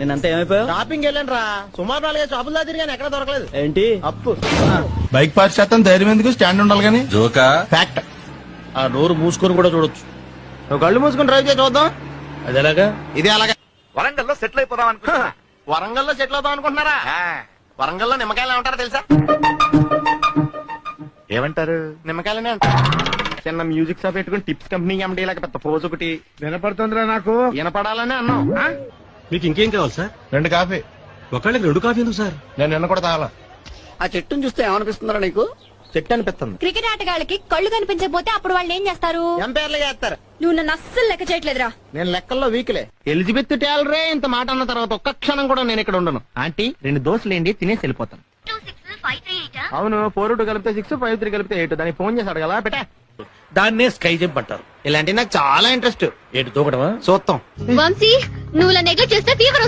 నేనంతా ఏమైపోయావు? షాపింగ్ వెళ్ళాను రా, సుమారు 4 షాపులు దా తిరిగాను, ఎక్కడ దొరకలేదు. ఏంటి అప్పు బైక్ పార్క్ చేస్తాను, ధైర్యం ఎందుకు, స్టాండ్ ఉండాలి కానీ. జోకా ఫ్యాక్ట్. ఆ డోర్ మూసుకొని కూడా చూడొచ్చు. నువ్వు కళ్ళు మూసుకొని డ్రైవ్ చేసి చూద్దాం. అది ఎలాగా? ఇది అలాగే. వరంగల్లో సెటిల్ అయిపోదాం అనుకుంటున్నా. వరంగల్లో సెటిల్ అవుతాం అనుకుంటున్నారా? వరంగల్లో నిమ్మకాయలు ఏమంటారా తెలుసా? ఏమంటారు? నిమ్మకాయలనే అంటారు. చిన్న మ్యూజిక్ షాప్ పెట్టుకుని టిప్స్ కంపెనీ ఎండి లేక పెద్ద పోజ్ ఒకటి వినపడుతుందిరా నాకు. వినపడాలని అన్నాం. మీకు ఇంకేం కావాలి సార్? 2 కాఫీ. ఒకళ్ళకి 2 కాఫీ ఎందుకు సార్? నేను నిన్న కూడా తాగాల. ఆ చెట్టును చూస్తే ఏమనిపిస్తుందా నీకు? చెట్టు అనిపిస్తుంది. క్రికెట్ ఆటగాళ్ళకి కళ్ళు కనిపించకపోతే అప్పుడు వాళ్ళు ఏం చేస్తారు? ఎంపైర్లు చేస్తారు. నువ్వు నన్ను అస్సలు లెక్క చేయట్లేదురా. నేను లెక్కల్లో వీక్లే. ఎలిజబెత్ టేలరే ఇంత మాట అన్న తర్వాత ఒక్క క్షణం కూడా నేను ఇక్కడ ఉండను. ఆంటీ 2 దోశలు ఏంటి, తినేసి వెళ్ళిపోతాను. అవును, 4-2 కలిపితే 6, 5-3 కలిపితే 8. దానికి ఫోన్ చేసి అడగలా పెట్టా. దాన్నే స్కై జంప్ అంటారు. ఇలాంటి నాకు చాలా ఇంట్రెస్ట్. ఏంటి దూకడమా? చూస్తాం. వంశీ నువ్వు నెగ్లెక్ట్ చేస్తే ఫీవర్